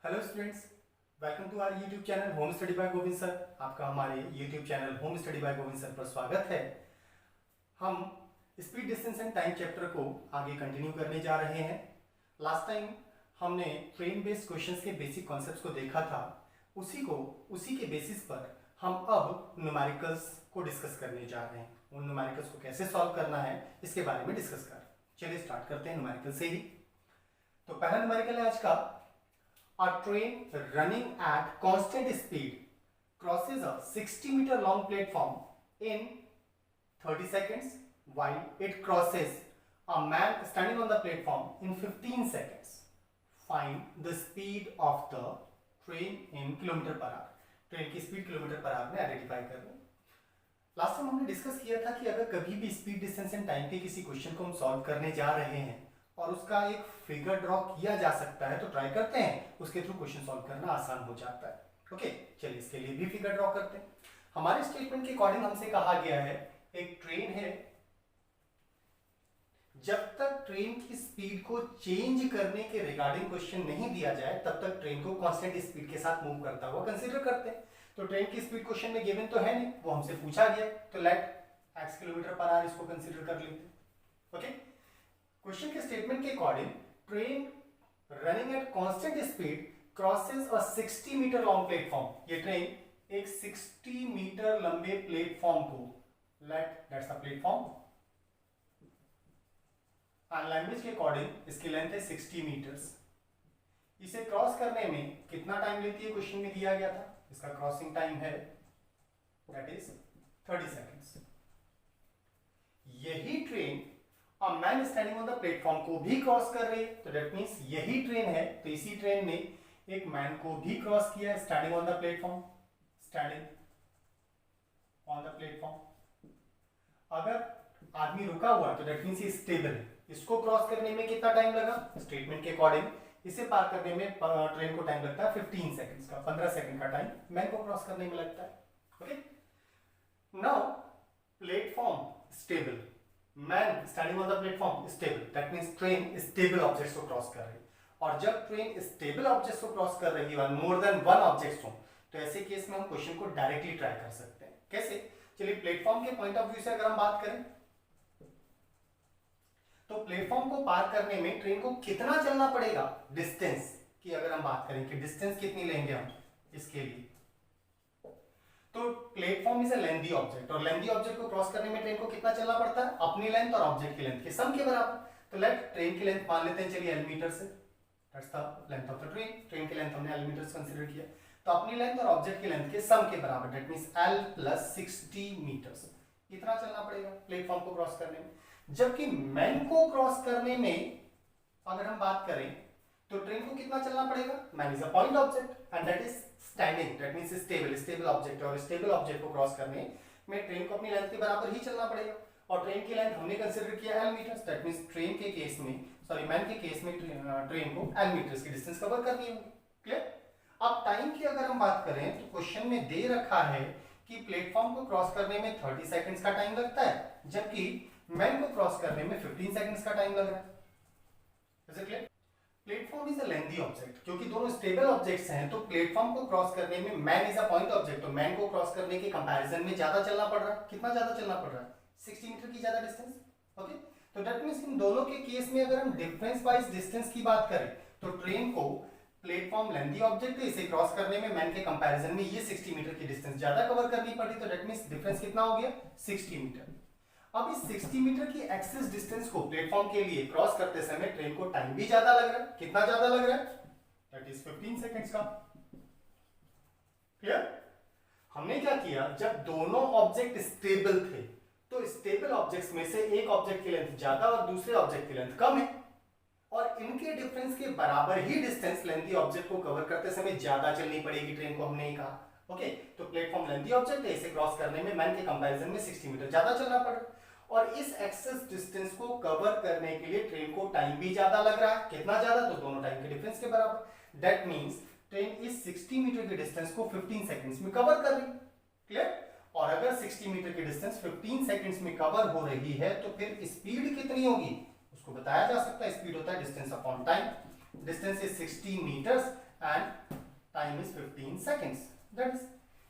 Hello students, welcome to our YouTube channel home study by Govind sir. आपका हमारे YouTube channel home study by Govind sir पर स्वागत है। हम speed, distance and time chapter को आगे कंटिन्यू करने जा रहे हैं। लास्ट टाइम हमने ट्रेन बेस्ड क्वेश्चंस के बेसिक कॉन्सेप्ट्स को देखा था। उसी के बेसिस पर हम अब न्यूमेरिकल्स को डिस्कस करने जा रहे हैं। उन न्यूमेरिकल्स को कैसे सॉल्व करना है इसके बारे में डिस्कस कर। चलिए स्टार्ट करते हैं न्यूमेरिकल से ही। तो पहला न्यूमेरिकल है आज का। A train running at constant speed crosses a 60-meter long platform in 30 seconds while it crosses a man standing on the platform in 15 seconds. Find the speed of the train in kilometer per hour. Train की speed kilometre per our में identify कर लो। Last time हमने discuss किया था कि अगर कभी भी स्पीड, डिस्टेंस एंड टाइम के किसी क्वेश्चन को हम सॉल्व करने जा रहे हैं और उसका एक फिगर ड्रॉ किया जा सकता है तो ट्राई करते हैं, उसके थ्रू क्वेश्चन सॉल्व करना आसान हो जाता है। ओके, चलिए इसके लिए भी फिगर ड्रॉ करते हैं। हमारे स्टेटमेंट के अकॉर्डिंग हमसे कहा गया है एक ट्रेन है, जब तक ट्रेन की स्पीड को चेंज करने के रिगार्डिंग क्वेश्चन नहीं दिया जाए तब तक ट्रेन को कांस्टेंट स्पीड के साथ मूव करता हुआ कंसीडर करते हैं। तो ट्रेन की स्पीड क्वेश्चन में गिवन तो है नहीं, वो हमसे पूछा गया, तो let x kilometre per hour इसको कंसीडर कर लेते हैं। ओके, क्वेश्चन के स्टेटमेंट के according train running at constant speed crosses a 60 metre long platform. ये ट्रेन एक 60 मीटर लंबे प्लेटफॉर्म को, दैट्स द प्लेटफॉर्म, और लैंग्वेज के अकॉर्डिंग इसकी लेंथ है 60 मीटर्स। इसे क्रॉस करने में कितना टाइम लेती है क्वेश्चन में दिया गया था। इसका क्रॉसिंग टाइम है दैट इज 30 सेकेंड्स। यही train A man standing on the platform को भी क्रॉस कर रही है, तो दैट मींस यही ट्रेन है, तो इसी ट्रेन ने एक मैन को भी क्रॉस किया है, standing on the platform, standing on the platform. अगर आदमी रुका हुआ है तो दैट मींस ये स्टेबल है। इसको क्रॉस करने में कितना टाइम लगा, स्टेटमेंट के अकॉर्डिंग इसे पार करने में ट्रेन को टाइम लगता है 15 सेकंड्स का, 15 सेकंड का टाइम मैन को क्रॉस करने में लगता है। Okay, now platform stable, man standing on the platform stable, that means train stable objects को क्रॉस कर रही है। और जब ट्रेन स्टेबल ऑब्जेक्ट्स को क्रॉस कर रही है, मोर देन वन ऑब्जेक्ट्स हो, तो ऐसे केस में हम क्वेश्चन को डायरेक्टली ट्राई कर सकते हैं। कैसे? चलिए प्लेटफॉर्म के पॉइंट ऑफ व्यू से अगर हम बात करें तो प्लेटफॉर्म को पार करने में ट्रेन को कितना चलना पड़ेगा, डिस्टेंस की अगर हम बात करें कि डिस्टेंस कितनी लेंगे हम इसके लिए, तो platform is a lengthy object और लेंथी ऑब्जेक्ट को क्रॉस करने में ट्रेन को कितना चलना पड़ता है, अपनी लेंथ और ऑब्जेक्ट की लेंथ के सम के बराबर। तो लेट ट्रेन की लेंथ मान लेते हैं, चलिए L मीटर से, that's the length of the train. Train की लेंथ हमने L मीटर से कंसीडर किया, तो अपनी लेंथ और ऑब्जेक्ट की लेंथ के सम के बराबर, that means L plus 60 metres, कितना चलना पड़ेगा प्लेटफॉर्म को क्रॉस करने में। जबकि मैन को क्रॉस करने में अगर हम बात करें तो ट्रेन को कितना चलना पड़ेगा, man is a point object and that is standing, that means stable object, और स्टेबल ऑब्जेक्ट को क्रॉस करने में ट्रेन को अपनी लेंथ के बराबर ही चलना पड़ेगा। और ट्रेन की लेंथ हमने कंसीडर किया L metres, that means train के केस में, सॉरी मैन के केस में ट्रेन को L मीटर्स की डिस्टेंस कवर करनी होगी। क्लियर? अब टाइम की अगर हम बात करें तो क्वेश्चन में दे रखा है कि प्लेटफॉर्म को क्रॉस करने में 30 सेकंड्स का टाइम लगता है, जबकि मैन को क्रॉस करने में 15 सेकंड्स का टाइम लग रहा है। Is it clear? Platform is a lengthy object, क्योंकि दोनों स्टेबल ऑब्जेक्ट्स हैं, तो प्लेटफॉर्म को क्रॉस करने में man is a point object, तो मैन को क्रॉस करने के कंपैरिजन में ज्यादा चलना पड़ रहा है। कितना ज्यादा चलना पड़ रहा है, 60 मीटर की ज्यादा डिस्टेंस। ओके, तो दैट मींस इन दोनों के केस में अगर हम डिफरेंस वाइज डिस्टेंस की बात करें तो ट्रेन को, प्लेटफॉर्म लेंथी ऑब्जेक्ट है, इसे क्रॉस करने में मैन के कंपैरिजन में ये 60 मीटर की डिस्टेंस ज्यादा कवर करनी पड़ी, तो दैट मींस डिफरेंस कितना हो गया, 60 मीटर। अब इस 60 मीटर की एक्सिस डिस्टेंस को प्लेटफॉर्म के लिए क्रॉस करते समय ट्रेन को टाइम भी ज्यादा लग रहा है। कितना ज्यादा लग रहा है, दैट इज 15 सेकंड्स का। क्लियर? हमने क्या किया, जब दोनों ऑब्जेक्ट स्टेबल थे तो स्टेबल ऑब्जेक्ट्स में से एक ऑब्जेक्ट की लेंथ ज्यादा और दूसरे ऑब्जेक्ट की लेंथ कम है, और इनके डिफरेंस के बराबर ही डिस्टेंस लेंथी ऑब्जेक्ट को कवर करते समय ज्यादा चलनी पड़ेगी ट्रेन को, हमने ही कहा। ओके, तो प्लेटफॉर्म लेंथी ऑब्जेक्ट है, इसे क्रॉस करने में मैन के कंपैरिजन में 60 मीटर ज्यादा चलना पड़ रहा है, और इस एक्सेस डिस्टेंस को कवर करने के लिए ट्रेन को टाइम भी ज्यादा लग रहा है। कितना ज्यादा, तो दोनों टाइम के डिफरेंस के बराबर। दैट मींस ट्रेन इस 60 मीटर की डिस्टेंस को 15 सेकंड्स में कवर कर रही है। क्लियर? और अगर 60 मीटर की डिस्टेंस 15 सेकंड्स में कवर हो रही है तो फिर स्पीड कितनी होगी, उसको बताया जा सकता है, स्पीड होता है distance upon time. Distance is 60 metres and time is 15 seconds. That is,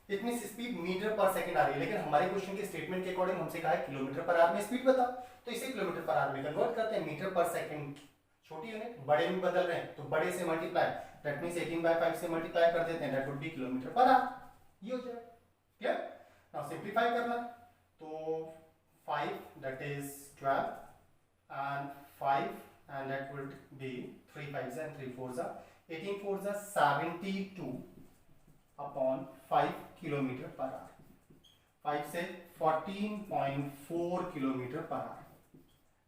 it means speed metre per second आ रही है, लेकिन हमारे क्वेश्चन के स्टेटमेंट के अकॉर्डिंग हमसे कहा है किलोमीटर पर आवर में स्पीड बता, तो इसे किलोमीटर पर आवर में कन्वर्ट करते हैं। मीटर पर सेकंड छोटी यूनिट, बड़े में बदल रहे हैं तो बड़े से मल्टीप्लाई, दैट मींस 18/5 से मल्टीप्लाई कर देते हैं, that would be kilometre per hour. ये हो जाएगा क्लियर। नाउ सिंपलीफाई करना, तो 5 that is 12 and 5 and that would be 3 5s and 3 4s are 18 4s are 72 upon 5 kilometre per our. 5 से 14.4 kilometre per our,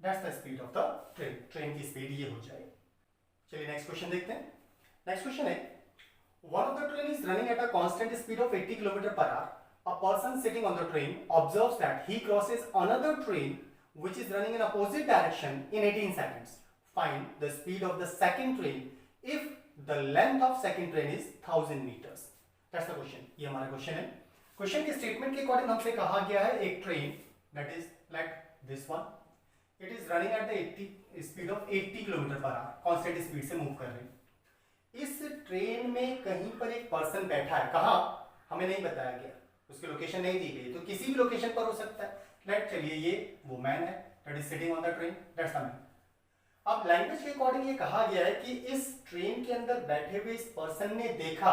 that's the speed of the train. Train की speed ये हो जाएगी। चलिए next question देखते हैं। नेक्स्ट क्वेश्चन है, one of the train is running at a constant speed of 80 kilometre per our. A person sitting on the train observes that he crosses another train which is running in opposite direction in 18 seconds. Find the speed of the second train if the length of second train is 1000 meters. That's the question. ये हमारा question है। Question के statement के according हमसे कहा गया है एक train that is like this one, it is running at the speed of 80 kilometre per our, constant speed से मूव कर रही है। इस ट्रेन में कहीं पर एक पर्सन बैठा है, कहाँ हमें नहीं बताया गया, उसकी लोकेशन नहीं दी गई, तो किसी भी लोकेशन पर हो सकता है। लेट चलिए ये वो मैन है that is sitting on the train, that's the man. अब लैंग्वेज के अकॉर्डिंग ये कहा गया है कि इस ट्रेन के अंदर बैठे हुए इस पर्सन ने देखा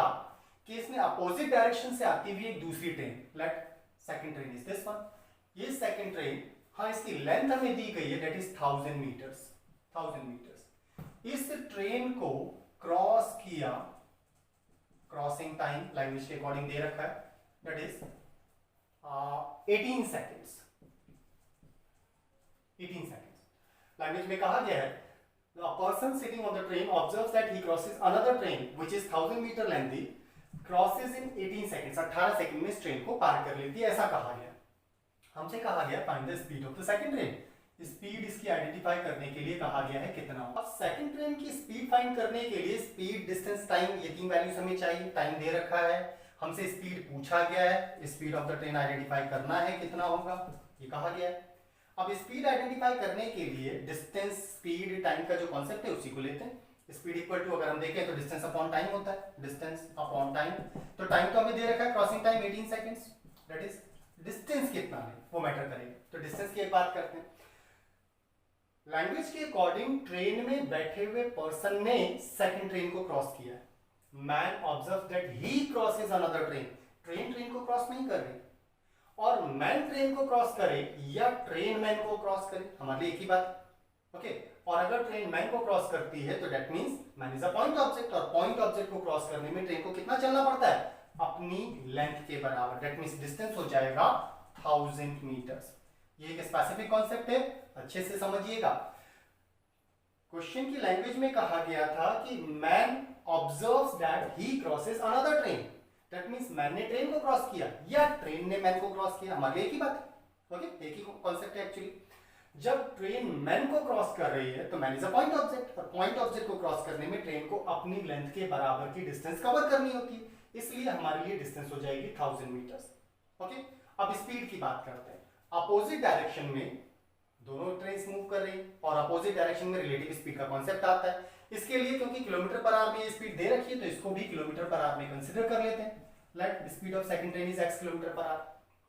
कि इसने अपोजिट डायरेक्शन से आती हुई एक दूसरी train, let second train is this one, ये सेकंड ट्रेन, हाँ इसकी लेंथ हमें दी गई है दैट इज 1000 मीटर्स, 1000 मीटर्स। इस ट्रेन को क्रॉस किया, क्रॉसिंग टाइम लैंग्वेज के अकॉर्डिंग दे रखा है that is 18 seconds, 18 seconds। Language में कहा गया है a person sitting on the train observes that he crosses another train which is 1000 meter lengthy, crosses in 18 seconds, 18 second में इस ट्रेन को पार कर लेती है, ऐसा कहा गया। हमसे कहा गया find the speed of the second train. Speed इसकी आइडेंटिफाई करने के लिए कहा गया है कितना हो। अब सेकंड ट्रेन की स्पीड फाइंड करने के लिए स्पीड, डिस्टेंस, टाइम, ये तीन वैल्यूज हमें चाहिए। टाइम दे रखा है, हमसे स्पीड पूछा गया है, speed of the train identify करना है कितना होगा, ये कहा गया है। अब स्पीड आइडेंटिफाई करने के लिए डिस्टेंस, स्पीड, टाइम का जो कॉन्सेप्ट है उसी को लेते हैं। स्पीड इक्वल टू अगर हम देखें तो डिस्टेंस अपॉन टाइम होता है, डिस्टेंस अपॉन टाइम। तो टाइम तो हमें दे रखा है crossing time 18 seconds, that is distance कितना है वो मैटर करेगा। तो डिस्टेंस की एक बात करते हैं। लैंग्वेज के अकॉर्डिंग ट्रेन में बैठे हुए पर्सन ने सेकंड ट्रेन को क्रॉस किया है। Man observe that he crosses another train, train train को क्रॉस नहीं कर रही, और मैन ट्रेन को क्रॉस करे या ट्रेन मैन को क्रॉस करे, हमारे लिए एक ही बात, ओके। और अगर ट्रेन मैन को क्रॉस करती है तो that means man is a point object, और पॉइंट ऑब्जेक्ट को क्रॉस करने में ट्रेन को कितना चलना पड़ता है, अपनी लेंथ के बराबर, दैट मींस डिस्टेंस हो जाएगा 1000 मीटर्स। ये एक स्पेसिफिक कॉन्सेप्ट है, अच्छे से समझिएगा। क्वेश्चन की लैंग्वेज में कहा गया था कि man observes that he crosses another train, that means man ने ट्रेन को क्रॉस किया या ट्रेन ने मैन को क्रॉस किया, हमारे एक ही बात है, ओके, एक ही कॉन्सेप्ट है एक्चुअली। जब ट्रेन मैन को क्रॉस कर रही है तो man is a point object, और पॉइंट ऑब्जेक्ट को क्रॉस करने में ट्रेन को अपनी लेंथ के बराबर की डिस्टेंस कवर करनी होती है, इसलिए हमारे लिए डिस्टेंस हो जाएगी 1000 मीटर्स, ओके। अब स्पीड की बात करते हैं। अपोजिट डायरेक्शन में दोनों ट्रेन मूव कर रही है, और अपोजिट डायरेक्शन में रिलेटिव स्पीड का कॉन्सेप्ट आता है। इसके लिए क्योंकि किलोमीटर पर आवर में ये स्पीड दे रखी है तो इसको भी किलोमीटर पर आवर में कंसीडर कर लेते हैं। Let speed of second train is x kilometre per our,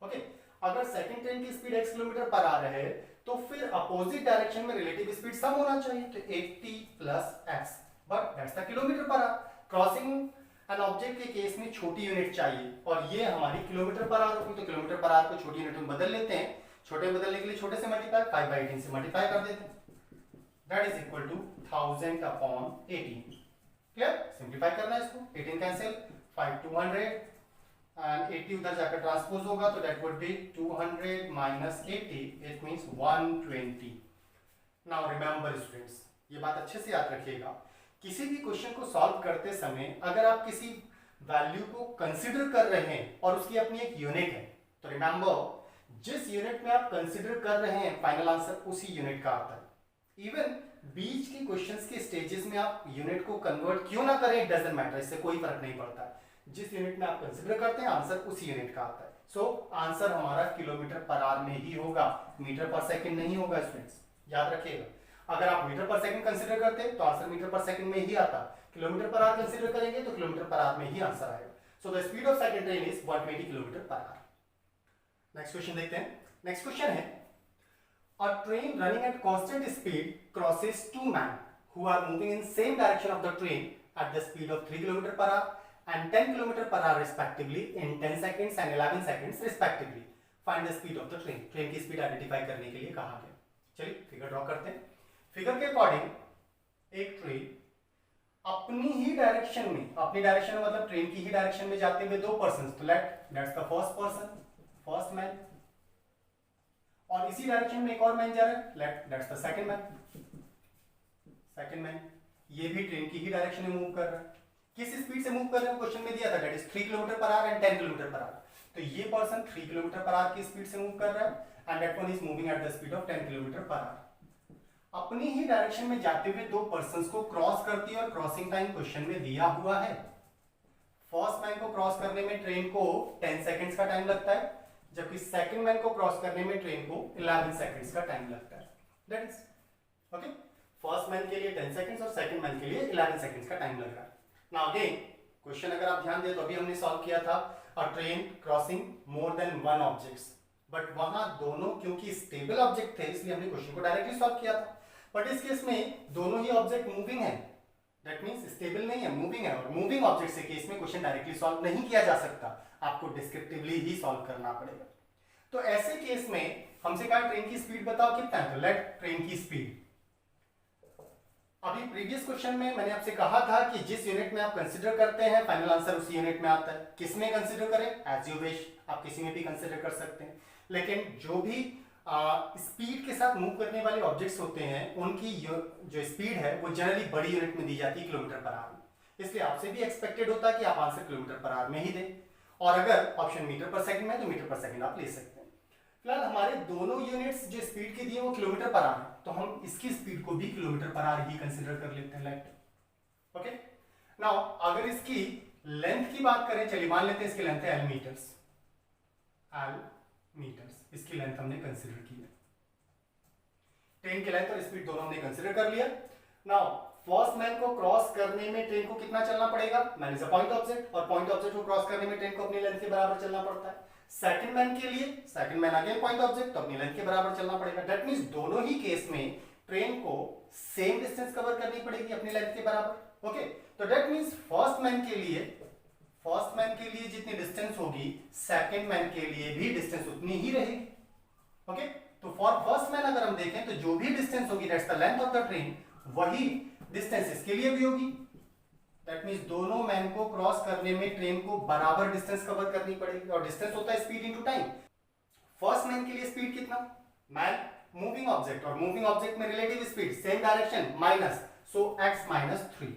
okay. अगर सेकंड ट्रेन की speed x kilometre per our है तो फिर अपोजिट डायरेक्शन में रिलेटिव स्पीड सम होना चाहिए, तो 80 plus x, but that's the kilometre per our. Crossing an object के केस में छोटी यूनिट चाहिए, और ये हमारी किलोमीटर पर आवर होगी, तो किलोमीटर पर आवर को छोटी यूनिट में बदल लेते हैं। छोटे बदलने के लिए छोटे से मल्टीप्लाई 5/18 से मल्टीप्लाई कर देते हैं, that is equal to 1000 upon 18। Clear, simplify करना है इसको, 18 कैंसिल, 5 200 एंड 80 उधर जाकर ट्रांसपोज होगा तो that would be 200 minus 80, it means 120। Now remember students, ये बात अच्छे से याद रखिएगा, किसी भी क्वेश्चन को सॉल्व करते समय अगर आप किसी वैल्यू को कंसीडर कर रहे हैं और उसकी अपनी एक यूनिट है, तो रिमेंबर जिस यूनिट में आप कंसीडर कर रहे हैं फाइनल आंसर उसी यूनिट का आता है। इवन बीच के क्वेश्चंस के स्टेजेस में आप यूनिट को कन्वर्ट क्यों ना करें, इट डजंट मैटर, इससे कोई फर्क नहीं पड़ता। जिस यूनिट में आप कंसीडर करते हैं आंसर उसी यूनिट का आता है। सो आंसर हमारा किलोमीटर पर आवर में ही होगा, मीटर पर सेकंड नहीं होगा स्टूडेंट्स, याद रखिएगा। अगर आप मीटर पर सेकंड कंसीडर करते तो आंसर मीटर पर सेकंड में ही आता, किलोमीटर पर आवर कंसीडर करेंगे तो किलोमीटर पर आवर में ही आंसर आएगा। So the speed of second train is 120 kilometre per our. Next question देखते हैं। नेक्स्ट क्वेश्चन है a train running at constant speed crosses two men who are moving in same direction of the train at the speed of 3 km per hour and 10 km per hour respectively in 10 seconds and 11 seconds respectively. Find the speed of the train. Train की speed identify करने के लिए कहा गया। चलिए figure draw करते हैं। Figure के अकॉर्डिंग एक ट्रेन अपनी ही डायरेक्शन में, अपनी डायरेक्शन में मतलब ट्रेन की ही डायरेक्शन में जाते हुए दो पर्सन, तो that's the first person, first man, और इसी डायरेक्शन में एक और मैन जा रहा है, that's the second man, second man. ये भी ट्रेन की ही डायरेक्शन में मूव कर रहा है। किस स्पीड से मूव कर रहा है क्वेश्चन में दिया था, that is 3 kilometre per our and 10 kilometre per our. तो ये पर्सन 3 किलोमीटर पर आवर की स्पीड से मूव कर रहा है and that one is moving at the speed of 10 kilometre per our. अपनी ही डायरेक्शन में जाते हुए दो पर्संस को क्रॉस करती है और क्रॉसिंग टाइम क्वेश्चन में दिया हुआ है। फर्स्ट मैन को क्रॉस करने में ट्रेन को 10 सेकंड्स का टाइम लगता है, जबकि सेकंड मैन को क्रॉस करने में ट्रेन को 11 सेकंड्स का टाइम लगता है। That is okay, first man के लिए 10 सेकंड्स और सेकंड मैन के लिए 11 सेकंड्स का टाइम लग रहा है। नाउ अगेन क्वेश्चन अगर आप ध्यान दें तो अभी हमने सॉल्व किया था अ train crossing more than one objects, but वहां दोनों क्योंकि स्टेबल ऑब्जेक्ट थे इसलिए हमने क्वेश्चन को डायरेक्टली सॉल्व किया था। बट इस केस में दोनों ही ऑब्जेक्ट मूविंग है, दैट मींस स्टेबल नहीं है, मूविंग है, और मूविंग ऑब्जेक्ट के केस में क्वेश्चन डायरेक्टली सॉल्व नहीं किया जा सकता, आपको डिस्क्रिप्टिवली ही सॉल्व करना पड़ेगा। तो ऐसे केस में हमसे कहा ट्रेन की स्पीड बताओ कितना है, तो लेट ट्रेन की स्पीड। अभी प्रीवियस क्वेश्चन में मैंने आपसे कहा था कि जिस यूनिट में आप कंसीडर करते हैं फाइनल आंसर उसी यूनिट में आता है। किस में कंसीडर करें, एज यू विश, आप किसी में भी कंसीडर कर सकते हैं, लेकिन जो भी स्पीड के साथ मूव करने वाले ऑब्जेक्ट्स होते हैं उनकी जो स्पीड है वो जनरली बड़ी यूनिट में दी जाती है, किलोमीटर पर आवर में। इसलिए आपसे भी एक्सपेक्टेड होता है कि आप आंसर किलोमीटर पर आवर में ही दें, और अगर ऑप्शन मीटर पर सेकंड में तो मीटर पर सेकंड आप ले सकते हैं। फिलहाल हमारे दोनों यूनिट्स जो स्पीड के दिए वो किलोमीटर पर आवर है, तो हम इसकी स्पीड को भी kilometre per our he consider कर लेते हैं, लाइक ओके। नाउ अगर इसकी लेंथ की बात करें, चलिए मान लेते हैं इसकी लेंथ है एल मीटर्स, एल मीटर्स इसकी लेंथ हमने कंसीडर की है। ट्रेन की लेंथ और स्पीड दोनों हमने कंसीडर कर लिया। नाउ फर्स्ट मैन को क्रॉस करने में ट्रेन को कितना चलना पड़ेगा, man is a point object, और पॉइंट ऑब्जेक्ट को क्रॉस करने में ट्रेन को अपनी लेंथ के बराबर चलना पड़ता है। सेकंड मैन के लिए, second man again point object, तो अपनी लेंथ के बराबर चलना पड़ेगा। दैट मींस दोनों ही केस में ट्रेन को सेम डिस्टेंस कवर करनी पड़ेगी अपनी लेंथ के बराबर। ओके, तो दैट मींस फर्स्ट मैन के लिए जितनी डिस्टेंस होगी सेकंड मैन के लिए भी डिस्टेंस उतनी ही रहेगी। ओके, तो फॉर फर्स्ट मैन अगर हम देखें तो जो भी डिस्टेंस होगी that's the length of the train, वही डिस्टेंस इसके लिए भी होगी। दैट मींस दोनों मैन को क्रॉस करने में ट्रेन को बराबर डिस्टेंस कवर करनी पड़ेगी, और डिस्टेंस होता है speed into time. First man के लिए स्पीड कितना, मैन मूविंग ऑब्जेक्ट, और मूविंग ऑब्जेक्ट में relative speed same direction minus, so x minus 3।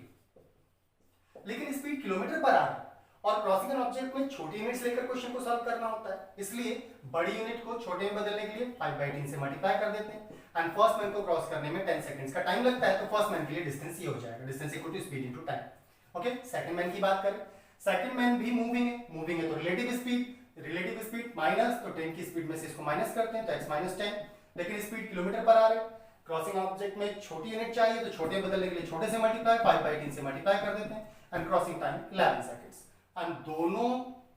लेकिन स्पीड किलोमीटर पर आवर और क्रॉसिंग एन ऑब्जेक्ट में छोटी यूनिट्स लेकर क्वेश्चन को सॉल्व करना होता है, इसलिए बड़ी यूनिट को छोटे में बदलने के लिए 5/3 से मल्टीप्लाई कर देते हैं। एंड फर्स्ट मैन को क्रॉस करने में 10 सेकंड्स का टाइम लगता है, तो फर्स्ट मैन के लिए डिस्टेंस ये हो जाएगा, distance equal to speed into time. Okay, second man की बात करें, सेकंड मैन भी मूविंग है तो रिलेटिव स्पीड माइनस, तो ट्रेन की स्पीड में से इसको माइनस करते हैं तो x माइनस 10, लेकिन स्पीड किलोमीटर पर आवर है। क्रॉसिंग ऑब्जेक्ट में छोटी यूनिट चाहिए तो छोटे में बदलने के लिए छोटे से मल्टीप्लाई 5/3 से मल्टीप्लाई कर देते हैं, and crossing time 11 seconds. And दोनों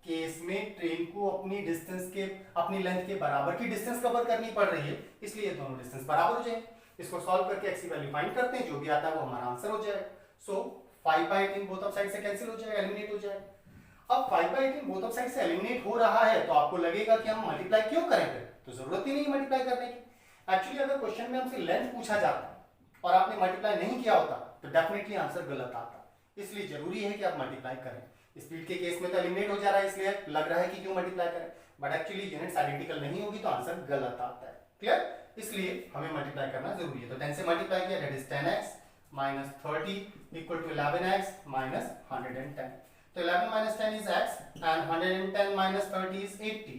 केस में ट्रेन को अपनी लेंथ के बराबर की डिस्टेंस कवर करनी पड़ रही है, इसलिए दोनों डिस्टेंस बराबर हो जाएंगे। इसको सॉल्व करके x की वैल्यू फाइंड करते हैं, जो भी आता है वो हमारा आंसर हो जाएगा। सो 5/3 बोथ ऑफ साइड से कैंसिल हो जाएगा, एलिमिनेट हो जाएगा। अब 5/3 बोथ ऑफ साइड से एलिमिनेट हो रहा है तो आपको लगेगा कि हम मल्टीप्लाई क्यों करें, फिर तो जरूरत ही नहीं मल्टीप्लाई करने की। एक्चुअली अगर क्वेश्चन में हमसे लेंथ पूछा जाता और आपने मल्टीप्लाई नहीं किया होता तो डेफिनेटली आंसर गलत आता, इसलिए जरूरी है कि आप मल्टीप्लाई करें। स्पीड के केस में तो एलिमिनेट हो जा रहा है, इसलिए लग रहा है कि क्यों मल्टीप्लाई करें, बट एक्चुअली यूनिट्स आइडेंटिकल नहीं होगी तो आंसर गलत आता है। क्लियर, इसलिए हमें मल्टीप्लाई करना जरूरी है। तो 10 से मल्टीप्लाई किया, that is 10x minus 30 equal to 11x minus 110। तो 11 minus 10 is x and 110 minus 30 is 80।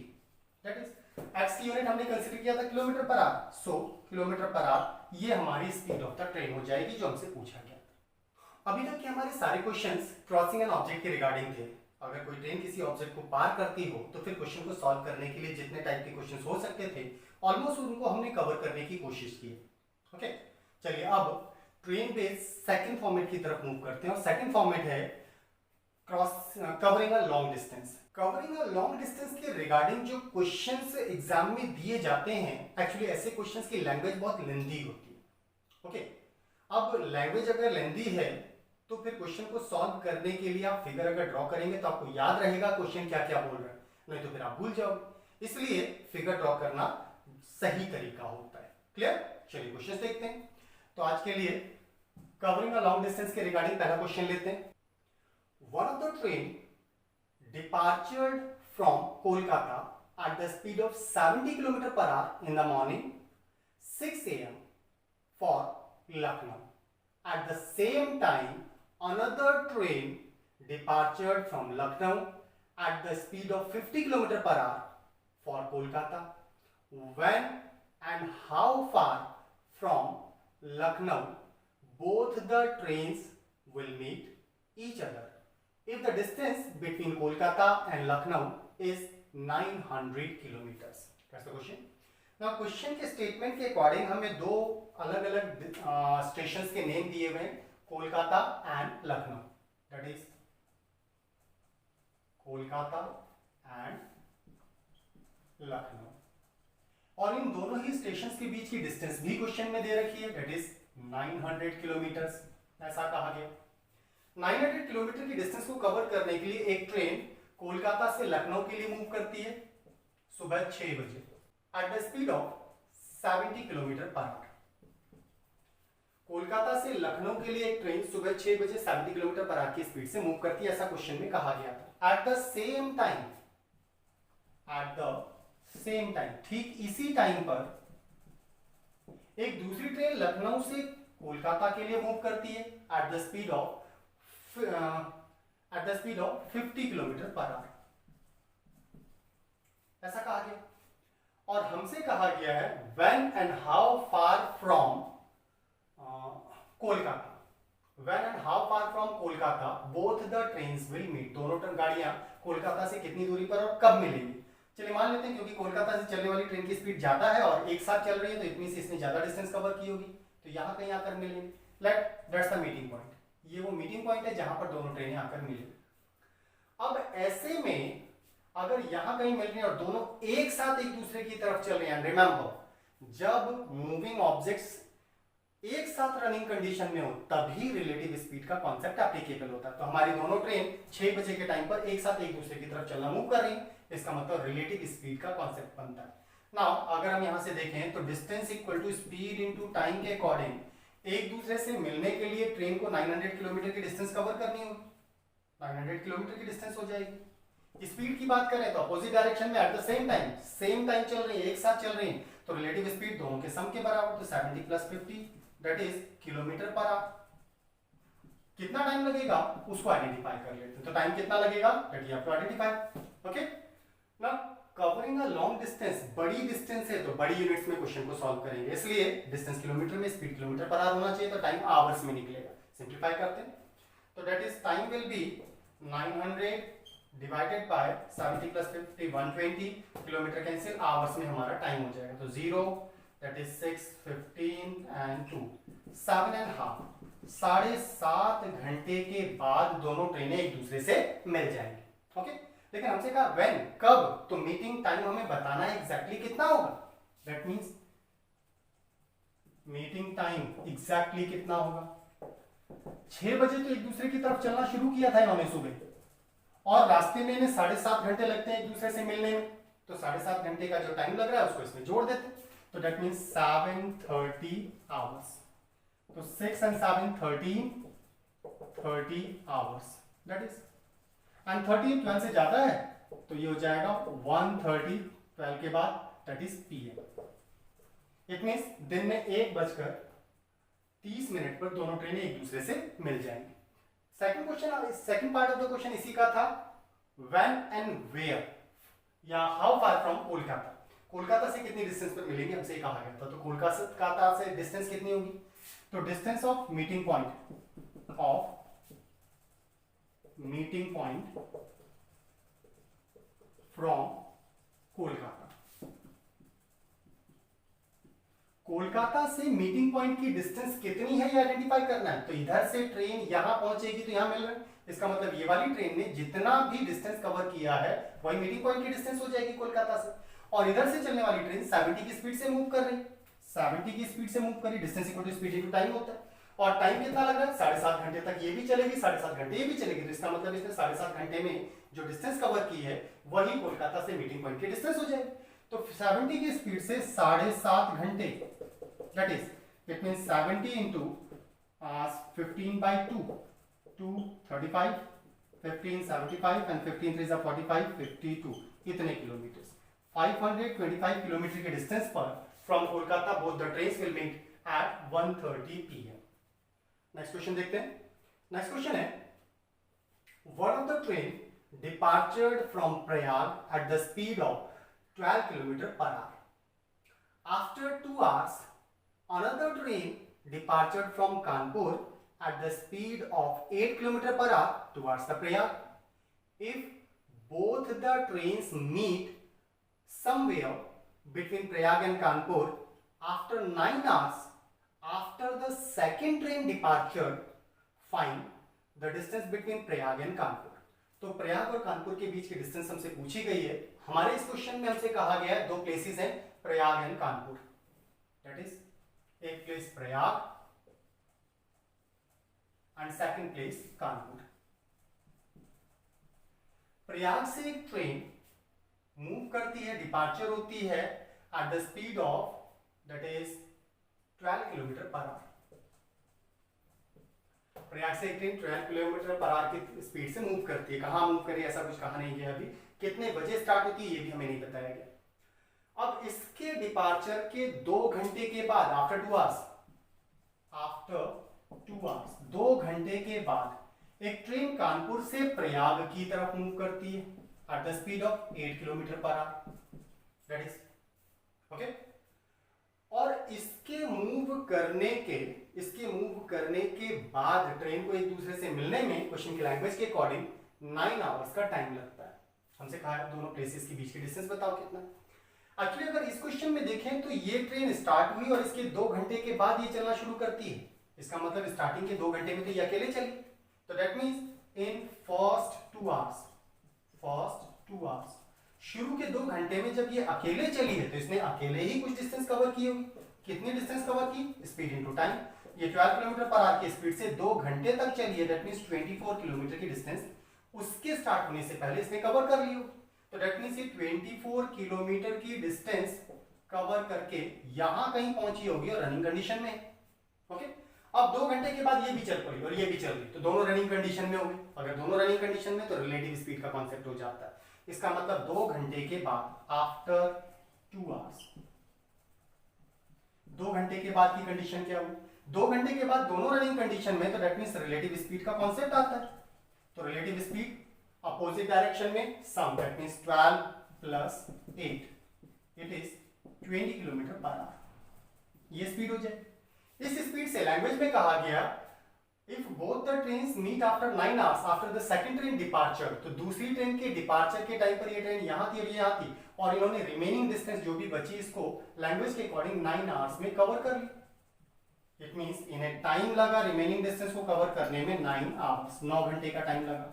That is x की यूनिट हमने कंसीडर किया था kilometre per hour, so kilometre per hour ये हमारी स्पीड ऑफ द ट्रेन हो जाएगी जो हमसे पूछा गया। अभी तक के हमारे सारे क्वेश्चंस क्रॉसिंग एन ऑब्जेक्ट के रिगार्डिंग थे। अगर कोई ट्रेन किसी ऑब्जेक्ट को पार करती हो तो फिर क्वेश्चन को सॉल्व करने के लिए जितने टाइप के क्वेश्चंस हो सकते थे ऑलमोस्ट उनको हमने कवर करने की कोशिश की। ओके, चलिए अब ट्रेन बेस सेकंड फॉर्मेट की तरफ मूव करते हैं और सेकंड फॉर्मेट है cross covering a long distance. Covering a long distance के रिगार्डिंग जो क्वेश्चंस एग्जाम में दिए जाते हैं, एक्चुअली ऐसे क्वेश्चंस की लैंग्वेज बहुत लेंथी होती है। ओके, अब लैंग्वेज अगर लेंथी है तो फिर क्वेश्चन को सॉल्व करने के लिए आप फिगर अगर ड्रॉ करेंगे तो आपको याद रहेगा क्वेश्चन क्या क्या बोल रहा है, नहीं तो फिर आप भूल जाओगे। इसलिए फिगर ड्रॉ करना सही तरीका होता है। क्लियर? चलिए क्वेश्चन देखते हैं। तो आज के लिए कवरिंग अ लॉन्ग डिस्टेंस के रिगार्डिंग पहला क्वेश्चन लेते हैं। One of the train departured from Kolkata at the speed of 70 km per hour in the morning 6 a.m. for Lucknow. At the same time, another train departed from Lucknow at the speed of 50 km per hour for Kolkata. When and how far from Lucknow both the trains will meet each other? If the distance between Kolkata and Lucknow is 900 kilometers. That's the question. Now question के statement के according हमें दो अलग अलग stations के name दिए हुए हैं, Kolkata and Lucknow. That is Kolkata and Lucknow, और इन दोनों ही स्टेशंस के बीच की डिस्टेंस भी क्वेश्चन में दे रखी है, दैट इज 900 किलोमीटर्स। ऐसा कहा गया 900 किलोमीटर की डिस्टेंस को कवर करने के लिए एक ट्रेन कोलकाता से लखनऊ के लिए मूव करती है सुबह 6 बजे eight the speed of 70 kilometre per our. Kolkata से लखनऊ के लिए एक ट्रेन सुबह 6 बजे 70 किलोमीटर पर आवर की स्पीड से मूव करती है, ऐसा क्वेश्चन में कहा गया था। At the same time, at the same time, ठीक इसी टाइम पर एक दूसरी ट्रेन लखनऊ से कोलकाता के लिए मूव करती है at the speed of 50 kilometre per hour, ऐसा कहा गया। और हमसे कहा गया है when and how far from Kolkata, when and how far from Kolkata both the trains will meet, दोनों गाड़ियां कोलकाता से कितनी दूरी पर और कब मिलेंगी। चलिए मान लेते हैं क्योंकि कोलकाता से चलने वाली ट्रेन की स्पीड ज्यादा है और एक साथ चल रही है तो इतनी से इसने ज्यादा डिस्टेंस कवर की होगी, तो यहां कहीं आकर मिलेंगे। दैट्स द मीटिंग पॉइंट, ये वो मीटिंग पॉइंट है जहां पर दोनों ट्रेनें आकर मिलेंगी। अब ऐसे में अगर यहां कहीं मिल रही है और दोनों एक साथ एक दूसरे की तरफ चल रहे हैं, रिमेंबर जब मूविंग ऑब्जेक्ट्स एक साथ रनिंग कंडीशन में हो तभी रिलेटिव स्पीड का कॉन्सेप्ट एप्लीकेबल होता है। तो हमारी दोनों ट्रेन 6 बजे के टाइम पर एक साथ एक दूसरे की तरफ चलना मूव कर रही है, इसका मतलब रिलेटिव स्पीड का कॉन्सेप्ट बनता है। नाउ अगर हम यहां से देखें तो distance equal to speed into time के अकॉर्डिंग एक दूसरे से मिलने के लिए ट्रेन को 900 किलोमीटर की डिस्टेंस कवर करनी होगी, 900 किलोमीटर की डिस्टेंस हो जाएगी। स्पीड की बात करें तो अपोजिट डायरेक्शन में एट द सेम टाइम चल रही है, एक साथ चल रही है, तो रिलेटिव स्पीड दोनों के सम के बराबर, तो 70 plus 50 that is kilometre per our. कितना टाइम लगेगा उसको आइडेंटिफाई कर लेते हैं, तो टाइम कितना लगेगा that you have to identify. Okay, now covering a long distance, बड़ी डिस्टेंस है तो बड़ी यूनिट्स में क्वेश्चन को सॉल्व करेंगे, इसलिए डिस्टेंस किलोमीटर में, स्पीड किलोमीटर पर आवर होना चाहिए, तो टाइम आवर्स में निकलेगा। सिंप्लीफाई करते हैं तो that is time will be 900 divided by 70 plus 50 120, kilometre cancel, hours में हमारा टाइम हो जाएगा, तो 0 दैट इज 6 15 एंड 2 7.5, 7.5 घंटे के बाद दोनों ट्रेनें एक दूसरे से मिल जाएंगी। ओके, लेकिन हमसे कहा व्हेन, कब, तो मीटिंग टाइम हमें बताना है एग्जैक्टली कितना होगा, that means meeting time exactly कितना होगा। 6 बजे तो एक दूसरे की तरफ चलना शुरू किया था इन्होंने सुबह, और रास्ते में इन्हें 7.5 घंटे लगते हैं एक दूसरे से मिलने में, तो 7.5 घंटे का जो टाइम लग रहा है उसको इसमें जोड़ देते, तो दैट मींस 730 आवर्स, तो 6 and 7 30 hours, that is, and 30 12 से ज्यादा है तो ये हो जाएगा 1:30 12 के बाद, that is PM। It means दिन में 1:30 पर दोनों ट्रेनें एक दूसरे से मिल जाएंगी। Second question, second part of the question इसी का था, व्हेन एंड वेयर या how far from Kolkata, Kolkata से कितनी डिस्टेंस पर मिलेंगे हमसे कहा गया था, तो कोलकाता से डिस्टेंस कितनी होगी, तो distance of meeting point from Kolkata, Kolkata से मीटिंग पॉइंट की डिस्टेंस कितनी है ये आइडेंटिफाई करना है। तो इधर से ट्रेन यहां पहुंचेगी तो यहां मिल रहा है, इसका मतलब ये वाली ट्रेन ने जितना भी डिस्टेंस कवर किया है वही मीटिंग पॉइंट की डिस्टेंस हो जाएगी कोलकाता से। और इधर से चलने वाली ट्रेन 70 की स्पीड से मूव कर रही, 70 की स्पीड से मूव करी, distance equal to speed into time होता है। और टाइम कितना लग रहा है, 7.5 घंटे तक ये भी चलेगी, 7.5 घंटे ये भी चलेगी। तो इसका मतलब इसने 7.5 घंटे में जो डिस्टेंस कवर की है वही कोलकाता से मीटिंग पॉइंट की डिस्टेंस हो जाएगी। तो 70 की स्पीड से 7.5 घंटे, that is it means 70 into 15/2, 235, 15 75 and 15 3 45, 52 इतने किलोमीटर, 525 किलोमीटर के डिस्टेंस पर from Kolkata both the trains will meet at 1:30 PM. Next question देखते हैं। नेक्स्ट क्वेश्चन है, one of the train departed from Prayag at the speed of 12 km per hour. After 2 hours, another train departed from Kanpur at the speed of 8 km per hour towards the Prayag. If both the trains meet somewhere between Prayag and Kanpur after 9 hours after the second train departure, find the distance between Prayag and Kanpur. तो प्रयाग और कानपुर के बीच की distance हमसे पूछी गई है। हमारे इस क्वेश्चन में हमसे कहा गया है दो प्लेसेस हैं, Prayag and Kanpur, that is एक place Prayag and second place Kanpur. प्रयाग से एक ट्रेन मूव करती है, डिपार्चर होती है at the speed of that is 12 kilometre per hour. प्रयाग से एक ट्रेन 12 किलोमीटर पर आवर की स्पीड से मूव करती है। कहां मूव करी ऐसा कुछ कहा नहीं गया अभी, कितने बजे स्टार्ट होती है ये भी हमें नहीं बताया गया। अब इसके डिपार्चर के 2 घंटे के बाद, आफ्टर 2 आवर्स 2 घंटे के बाद एक ट्रेन कानपुर से प्रयाग की तरफ मूव करती है at the speed of 8 kilometre per our, that is okay. और इसके मूव करने के बाद ट्रेन को एक दूसरे से मिलने में क्वेश्चन की लैंग्वेज के अकॉर्डिंग 9 आवर्स का टाइम लगता है। हमसे कहा है दोनों प्लेसेस के बीच की डिस्टेंस बताओ कितना। एक्चुअली अगर इस क्वेश्चन में देखें तो ये ट्रेन स्टार्ट हुई और इसके 2 घंटे के बाद ये चलना शुरू करती है। इसका मतलब स्टार्टिंग के 2 घंटे में तो ये अकेले चली, तो that means in first 2 hours शुरू के 2 घंटे में जब ये अकेले चली है तो इसने अकेले ही कुछ डिस्टेंस कवर की होगी। कितनी डिस्टेंस कवर की, स्पीड इनटू टाइम। ये 12 किलोमीटर पर आवर की स्पीड से 2 घंटे तक चली है, दैट मींस 24 किलोमीटर की डिस्टेंस उसके स्टार्ट होने से पहले इसने कवर कर ली हो। तो दैट मींस ये 24 किलोमीटर की डिस्टेंस कवर करके यहां कहीं पहुंची होगी और रनिंग कंडीशन में, ओके। अब 2 घंटे के बाद ये भी चल पड़ी और ये भी चल रही, तो दोनों रनिंग कंडीशन में होंगे। अगर दोनों रनिंग कंडीशन में तो रिलेटिव स्पीड का कॉन्सेप्ट हो जाता है। इसका मतलब 2 घंटे के बाद, आफ्टर 2 आवर्स, 2 घंटे के बाद की कंडीशन क्या हुई, 2 घंटे के बाद दोनों रनिंग कंडीशन में, तो दैट मींस रिलेटिव स्पीड का कॉन्सेप्ट आता है। तो रिलेटिव स्पीड अपोजिट डायरेक्शन में sum, that means 12 plus 8 it is 20 kilometre per hour, ये स्पीड हो जाए। इस स्पीड से लैंग्वेज में कहा गया if both the trains meet after 9 hours after the second train departure, तो दूसरी ट्रेन के डिपार्चर के टाइम पर ये ट्रेन यहां थी और ये यहां थी और इन्होंने रिमेनिंग डिस्टेंस जो भी बची इसको लैंग्वेज के अकॉर्डिंग 9 आवर्स में कवर कर ली। इट मींस इन्हें टाइम लगा रिमेनिंग डिस्टेंस को कवर करने में 9 आवर्स, 9 घंटे का टाइम लगा।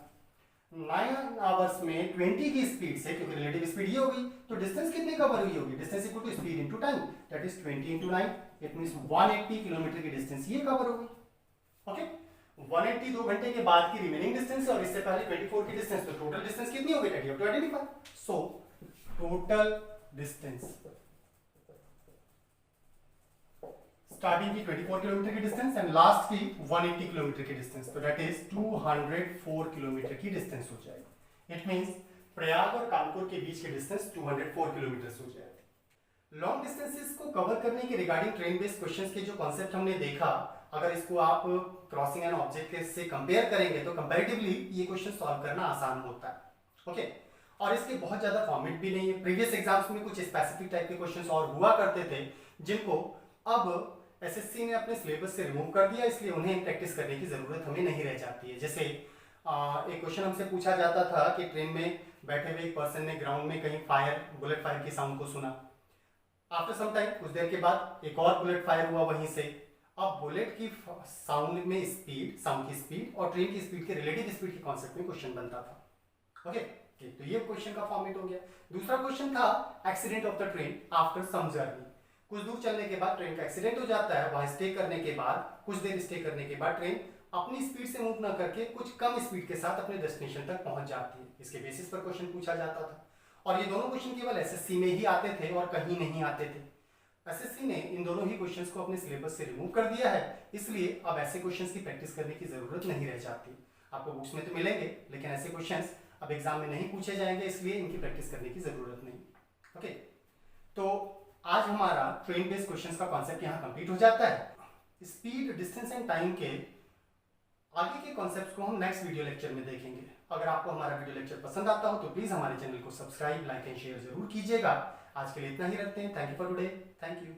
9 आवर्स में 20 की स्पीड से, क्योंकि रिलेटिव स्पीड ये होगी, तो डिस्टेंस कितनी कवर हुई होगी, distance equal to speed into time, that is 20 into 9, it means 180 kilometre की डिस्टेंस ये कवर होगी, ओके। 180 2 घंटे के बाद की रिमेनिंग डिस्टेंस और इससे पहले 24 की डिस्टेंस, तो टोटल डिस्टेंस कितनी होगी, that you have to identify. So total distance starting की 24 किलोमीटर की डिस्टेंस एंड लास्ट की 180 किलोमीटर की डिस्टेंस, तो दैट इज 204 किलोमीटर की डिस्टेंस हो जाएगी। इट मींस प्रयाग और कानपुर के बीच की डिस्टेंस 204 किलोमीटर हो जाएगी। लॉन्ग डिस्टेंसेस को कवर करने के रिगार्डिंग ट्रेन बेस्ड क्वेश्चंस के जो कॉन्सेप्ट हमने देखा, अगर इसको आप क्रॉसिंग एंड ऑब्जेक्ट से कंपेयर करेंगे तो कंपैरेटिवली ये क्वेश्चन सॉल्व करना आसान होता है, ओके। और इसके बहुत ज्यादा फॉर्मेट भी नहीं है। प्रीवियस एग्जाम्स में कुछ स्पेसिफिक टाइप के क्वेश्चंस और हुआ करते थे जिनको अब एसएससी ने अपने सिलेबस से रिमूव कर दिया, इसलिए उन्हें प्रैक्टिस करने की जरूरत हमें नहीं रह जाती है। जैसे एक क्वेश्चन हमसे पूछा जाता था कि ट्रेन में बैठे हुए एक पर्सन ने ग्राउंड में कहीं बुलेट फायर के साउंड को सुना। आफ्टर सम टाइम, कुछ देर के बाद एक और बुलेट फायर हुआ वहीं से। अब बुलेट की साउंड में स्पीड, साउंड की स्पीड और ट्रेन की स्पीड के रिलेटिव स्पीड के कॉन्सेप्ट में क्वेश्चन बनता था। ओके, तो ये क्वेश्चन का फॉर्मेट हो गया। दूसरा क्वेश्चन था accident of the train after some journey. कुछ दूर चलने के बाद ट्रेन का एक्सीडेंट हो जाता है, वहां स्टे करने के बाद, कुछ देर स्टे करने के बाद ट्रेन अपनी स्पीड से मूव ना करके कुछ कम स्पीड के साथ अपने डेस्टिनेशन तक पहुंच जाती है। इसके बेसिस पर क्वेश्चन पूछा जाता था और ये दोनों क्वेश्चन केवल एसएससी में ही आते थे और कहीं नहीं आते थे। एसएससी ने इन दोनों ही क्वेश्चंस को अपने सिलेबस से रिमूव कर दिया है, इसलिए अब ऐसे क्वेश्चंस की प्रैक्टिस करने की जरूरत नहीं रह जाती। आपको बुक्स में तो मिलेंगे लेकिन ऐसे क्वेश्चंस अब एग्जाम में नहीं पूछे जाएंगे, इसलिए इनकी प्रैक्टिस करने की जरूरत नहीं। ओके, तो आज हमारा ट्रेन बेस्ड क्वेश्चंस का कॉन्सेप्ट यहाँ कंप्लीट हो जाता है। स्पीड, डिस्टेंस एंड टाइम के आगे के कॉन्सेप्ट्स को हम नेक्स्ट वीडियो लेक्चर में देखेंगे। अगर आपको हमारा वीडियो लेक्चर पसंद आता हो तो प्लीज हमारे चैनल को सब्सक्राइब, लाइक एंड शेयर जरूर कीजिएगा। आज के लिए इतना ही रखते हैं। Thank you for today. Thank you.